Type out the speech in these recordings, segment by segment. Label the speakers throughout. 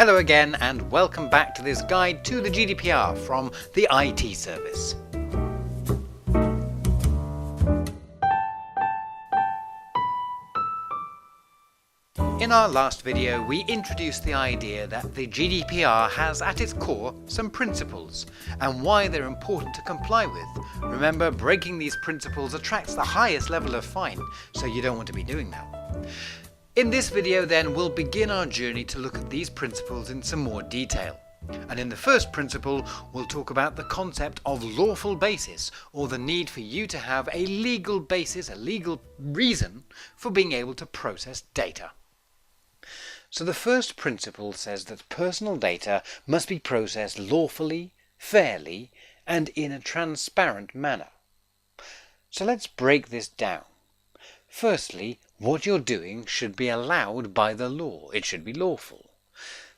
Speaker 1: Hello again and welcome back to this guide to the GDPR from the IT service. In our last video we introduced the idea that the GDPR has at its core some principles and why they're important to comply with. Remember, breaking these principles attracts the highest level of fine, so you don't want to be doing that. In this video then we'll begin our journey to look at these principles in some more detail. And in the first principle we'll talk about the concept of lawful basis, or the need for you to have a legal basis, a legal reason for being able to process data. So the first principle says that personal data must be processed lawfully, fairly, and in a transparent manner. So let's break this down. Firstly, what you're doing should be allowed by the law. It should be lawful.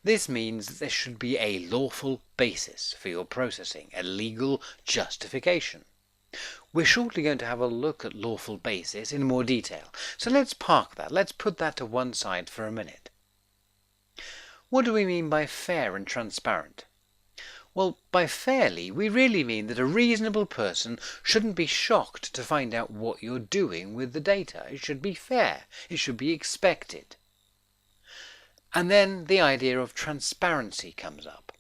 Speaker 1: This means that there should be a lawful basis for your processing, a legal justification. We're shortly going to have a look at lawful basis in more detail, so let's park that. Let's put that to one side for a minute. What do we mean by fair and transparent? Well, by fairly, we really mean that a reasonable person shouldn't be shocked to find out what you're doing with the data. It should be fair. It should be expected. And then the idea of transparency comes up.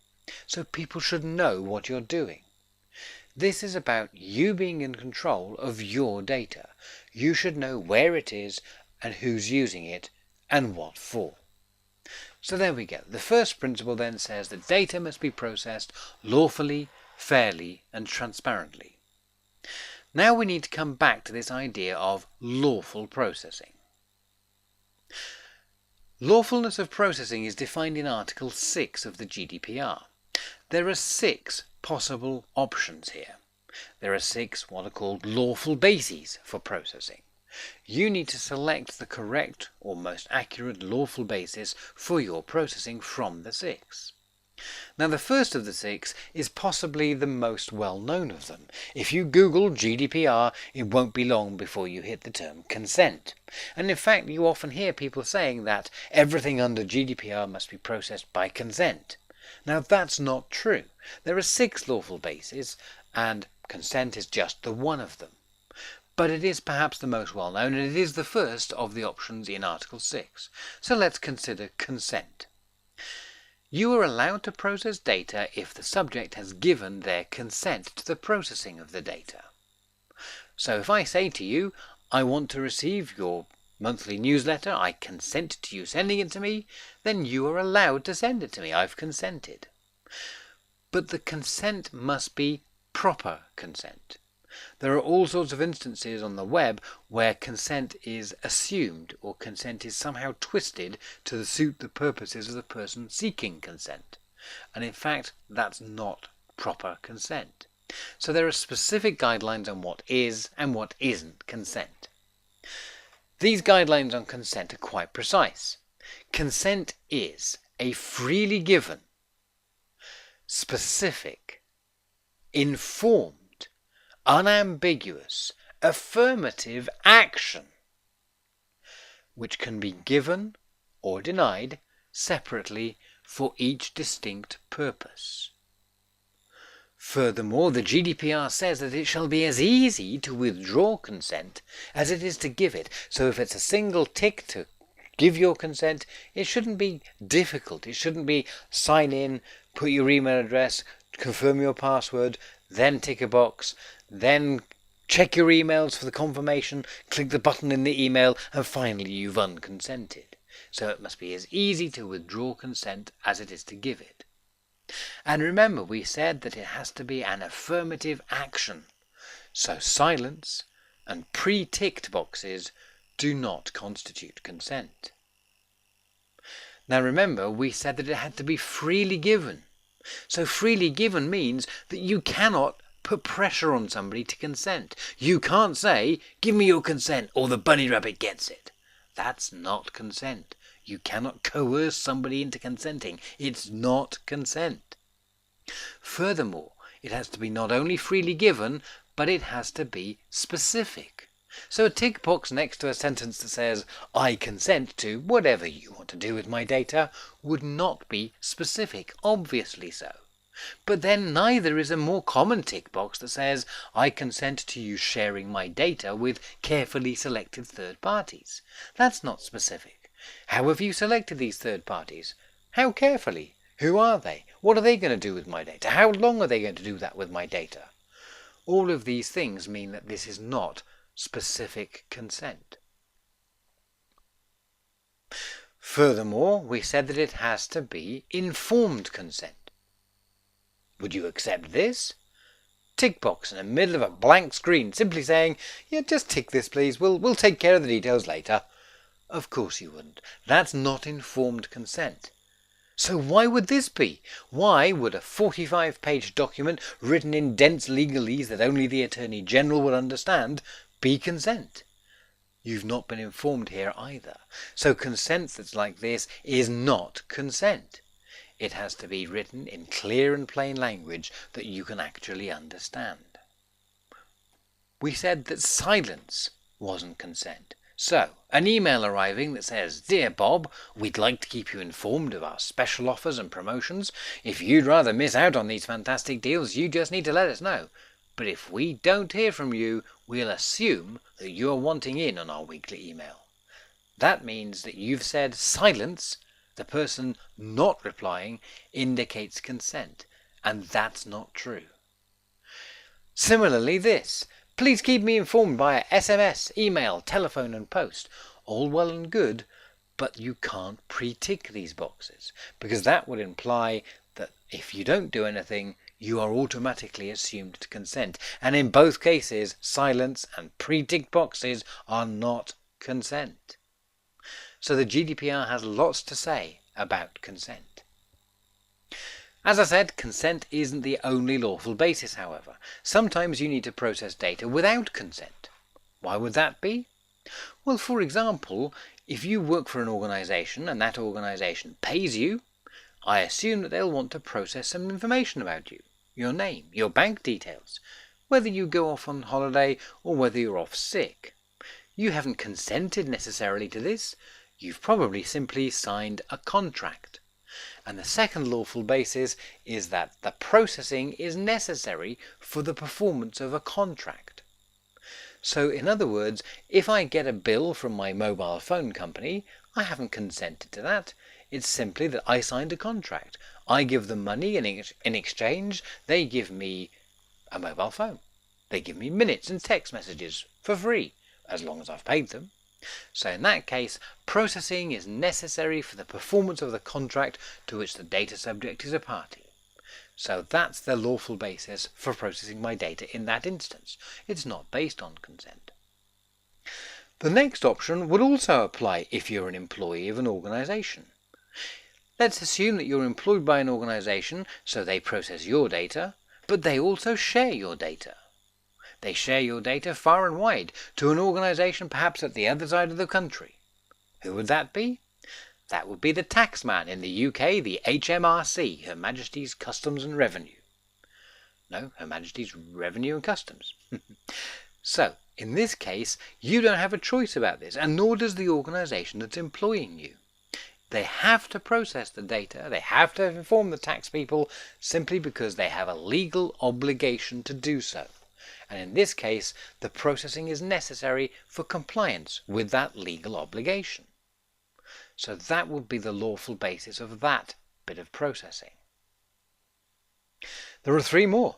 Speaker 1: So people should know what you're doing. This is about you being in control of your data. You should know where it is and who's using it and what for. So there we go. The first principle then says that data must be processed lawfully, fairly, and transparently. Now we need to come back to this idea of lawful processing. Lawfulness of processing is defined in Article 6 of the GDPR. There are 6 possible options here. There are 6 what are called lawful bases for processing. You need to select the correct or most accurate lawful basis for your processing from the 6. Now the first of the 6 is possibly the most well known of them. If you Google GDPR, it won't be long before you hit the term consent. And in fact you often hear people saying that everything under GDPR must be processed by consent. Now that's not true. There are 6 lawful bases and consent is just the one of them. But it is perhaps the most well known, and it is the first of the options in Article 6. So let's consider consent. You are allowed to process data if the subject has given their consent to the processing of the data. So if I say to you, I want to receive your monthly newsletter, I consent to you sending it to me, then you are allowed to send it to me. I've consented. But the consent must be proper consent. There are all sorts of instances on the web where consent is assumed or consent is somehow twisted to suit the purposes of the person seeking consent. And in fact, that's not proper consent. So there are specific guidelines on what is and what isn't consent. These guidelines on consent are quite precise. Consent is a freely given, specific, informed, unambiguous, affirmative action which can be given or denied separately for each distinct purpose. Furthermore, the GDPR says that it shall be as easy to withdraw consent as it is to give it. So if it's a single tick to give your consent, it shouldn't be difficult. It shouldn't be sign in, put your email address, confirm your password, then tick a box, then check your emails for the confirmation, click the button in the email, and finally you've unconsented. So it must be as easy to withdraw consent as it is to give it. And remember, we said that it has to be an affirmative action. So silence and pre-ticked boxes do not constitute consent. Now remember, we said that it had to be freely given. So freely given means that you cannot put pressure on somebody to consent. You can't say, give me your consent or the bunny rabbit gets it. That's not consent. You cannot coerce somebody into consenting. It's not consent. Furthermore, it has to be not only freely given, but it has to be specific. So a tick box next to a sentence that says, I consent to whatever you want to do with my data, would not be specific, obviously so. But then neither is a more common tick box that says, I consent to you sharing my data with carefully selected third parties. That's not specific. How have you selected these third parties? How carefully? Who are they? What are they going to do with my data? How long are they going to do that with my data? All of these things mean that this is not specific consent. Furthermore, we said that it has to be informed consent. Would you accept this? Tick box in the middle of a blank screen, simply saying, yeah, just tick this please, we'll take care of the details later. Of course you wouldn't. That's not informed consent. So why would this be? Why would a 45-page document written in dense legalese that only the Attorney General would understand be consent? You've not been informed here either. So consent that's like this is not consent. It has to be written in clear and plain language that you can actually understand. We said that silence wasn't consent. So, an email arriving that says, Dear Bob, we'd like to keep you informed of our special offers and promotions. If you'd rather miss out on these fantastic deals, you just need to let us know. But if we don't hear from you, we'll assume that you're wanting in on our weekly email. That means that you've said silence, the person not replying, indicates consent, and that's not true. Similarly, this. Please keep me informed via SMS, email, telephone and post. All well and good, but you can't pre-tick these boxes, because that would imply that if you don't do anything, you are automatically assumed to consent. And in both cases, silence and pre-tick boxes are not consent. So the GDPR has lots to say about consent. As I said, consent isn't the only lawful basis, however. Sometimes you need to process data without consent. Why would that be? Well, for example, if you work for an organisation and that organisation pays you, I assume that they'll want to process some information about you. Your name, your bank details, whether you go off on holiday or whether you're off sick. You haven't consented necessarily to this. You've probably simply signed a contract. And the second lawful basis is that the processing is necessary for the performance of a contract. So in other words, if I get a bill from my mobile phone company, I haven't consented to that. It's simply that I signed a contract. I give them money and in exchange they give me a mobile phone. They give me minutes and text messages for free, as long as I've paid them. So in that case, processing is necessary for the performance of the contract to which the data subject is a party. So that's the lawful basis for processing my data in that instance. It's not based on consent. The next option would also apply if you're an employee of an organisation. Let's assume that you're employed by an organisation, so they process your data, but they also share your data. They share your data far and wide to an organisation perhaps at the other side of the country. Who would that be? That would be the taxman in the UK, the HMRC, Her Majesty's Customs and Revenue. No, Her Majesty's Revenue and Customs. So, in this case, you don't have a choice about this, and nor does the organisation that's employing you. They have to process the data, they have to inform the tax people simply because they have a legal obligation to do so. And in this case, the processing is necessary for compliance with that legal obligation. So that would be the lawful basis of that bit of processing. There are three more.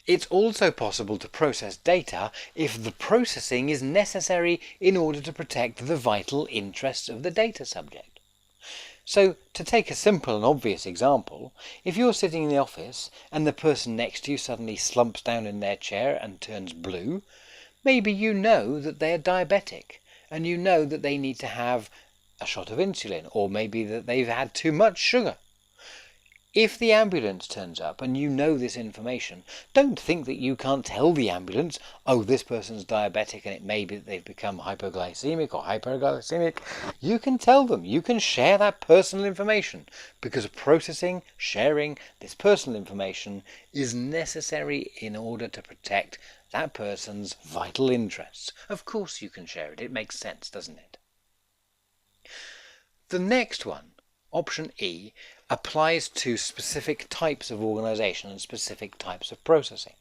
Speaker 1: It's also possible to process data if the processing is necessary in order to protect the vital interests of the data subject. So, to take a simple and obvious example, if you're sitting in the office and the person next to you suddenly slumps down in their chair and turns blue, maybe you know that they're diabetic and you know that they need to have a shot of insulin, or maybe that they've had too much sugar. If the ambulance turns up and you know this information, don't think that you can't tell the ambulance, oh, this person's diabetic and it may be that they've become hypoglycemic or hyperglycemic. You can tell them, you can share that personal information, because sharing this personal information is necessary in order to protect that person's vital interests. Of course you can share it. It makes sense, doesn't it? The next one, option E, applies to specific types of organization and specific types of processing.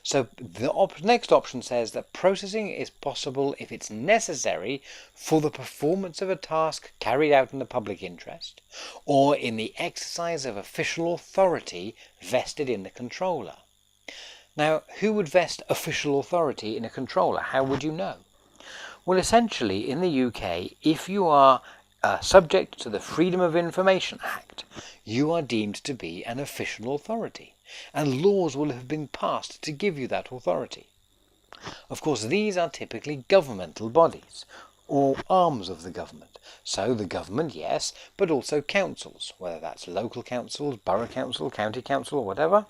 Speaker 1: So the next option says that processing is possible if it's necessary for the performance of a task carried out in the public interest or in the exercise of official authority vested in the controller. Now, who would vest official authority in a controller? How would you know? Well, essentially, in the UK, if you are subject to the Freedom of Information Act, you are deemed to be an official authority, and laws will have been passed to give you that authority. Of course, these are typically governmental bodies, or arms of the government. So the government, yes, but also councils, whether that's local councils, borough council, county council, or whatever,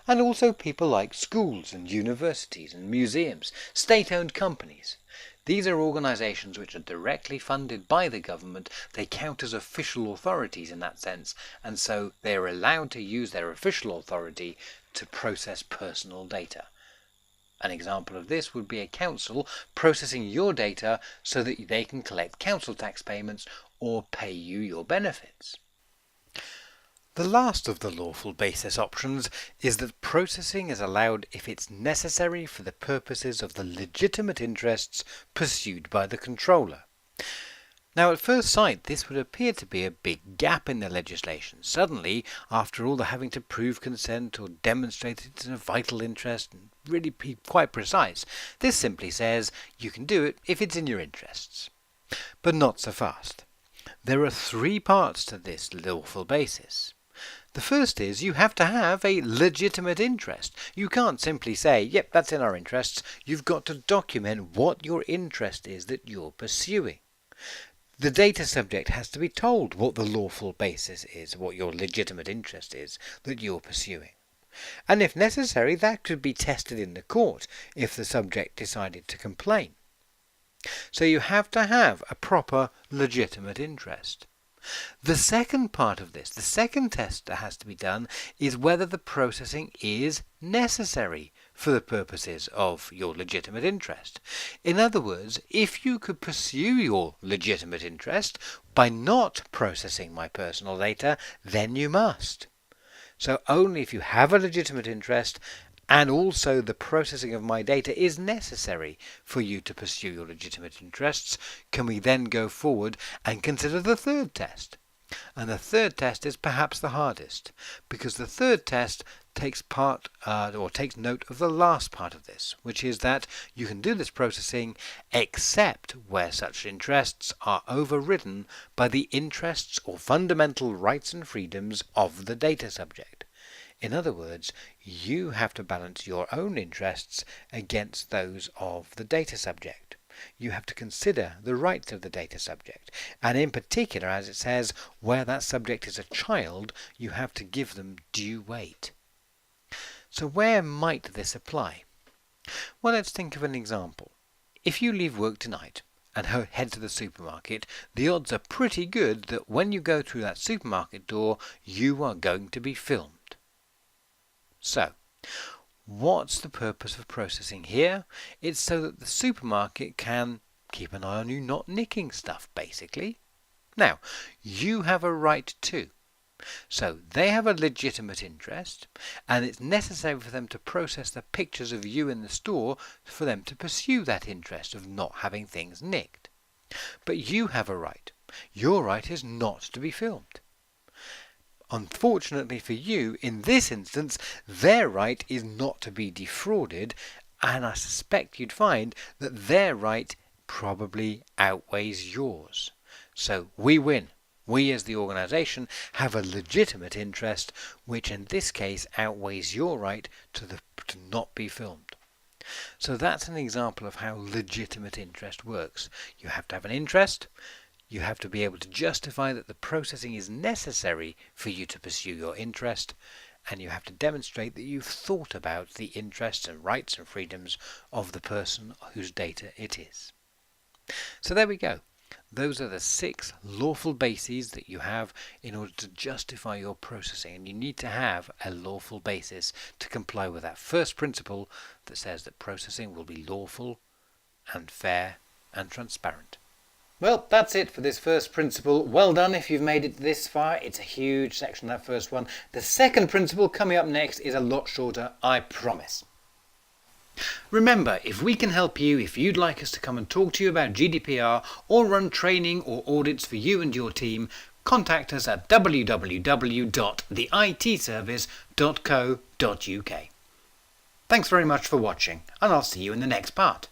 Speaker 1: and also people like schools and universities and museums, state-owned companies. These are organisations which are directly funded by the government. They count as official authorities in that sense, and so they are allowed to use their official authority to process personal data. An example of this would be a council processing your data so that they can collect council tax payments or pay you your benefits. The last of the lawful basis options is that processing is allowed if it's necessary for the purposes of the legitimate interests pursued by the controller. Now, at first sight, this would appear to be a big gap in the legislation. Suddenly, after all the having to prove consent or demonstrate it's a vital interest and really be quite precise, this simply says you can do it if it's in your interests. But not so fast. There are 3 parts to this lawful basis. The first is you have to have a legitimate interest. You can't simply say, yep, that's in our interests. You've got to document what your interest is that you're pursuing. The data subject has to be told what the lawful basis is, what your legitimate interest is that you're pursuing. And if necessary, that could be tested in the court if the subject decided to complain. So you have to have a proper legitimate interest. The second part of this, the second test that has to be done, is whether the processing is necessary for the purposes of your legitimate interest. In other words, if you could pursue your legitimate interest by not processing my personal data, then you must. So only if you have a legitimate interest and also the processing of my data is necessary for you to pursue your legitimate interests, can we then go forward and consider the third test. And the third test is perhaps the hardest, because the third test takes note of the last part of this, which is that you can do this processing except where such interests are overridden by the interests or fundamental rights and freedoms of the data subject. In other words, you have to balance your own interests against those of the data subject. You have to consider the rights of the data subject, and in particular, as it says, where that subject is a child, you have to give them due weight. So where might this apply? Well, let's think of an example. If you leave work tonight and head to the supermarket, the odds are pretty good that when you go through that supermarket door, you are going to be filmed. So, what's the purpose of processing here? It's so that the supermarket can keep an eye on you not nicking stuff, basically. Now, you have a right too. So they have a legitimate interest, and it's necessary for them to process the pictures of you in the store for them to pursue that interest of not having things nicked. But you have a right. Your right is not to be filmed. Unfortunately for you, in this instance, their right is not to be defrauded, and I suspect you'd find that their right probably outweighs yours. So we win. We as the organisation have a legitimate interest, which in this case outweighs your right to not be filmed. So that's an example of how legitimate interest works. You have to have an interest. You have to be able to justify that the processing is necessary for you to pursue your interest, and you have to demonstrate that you've thought about the interests and rights and freedoms of the person whose data it is. So there we go. Those are the 6 lawful bases that you have in order to justify your processing, and you need to have a lawful basis to comply with that first principle that says that processing will be lawful and fair and transparent. Well, that's it for this first principle. Well done if you've made it this far. It's a huge section, that first one. The second principle coming up next is a lot shorter, I promise. Remember, if we can help you, if you'd like us to come and talk to you about GDPR or run training or audits for you and your team, contact us at www.theitservice.co.uk. Thanks very much for watching, and I'll see you in the next part.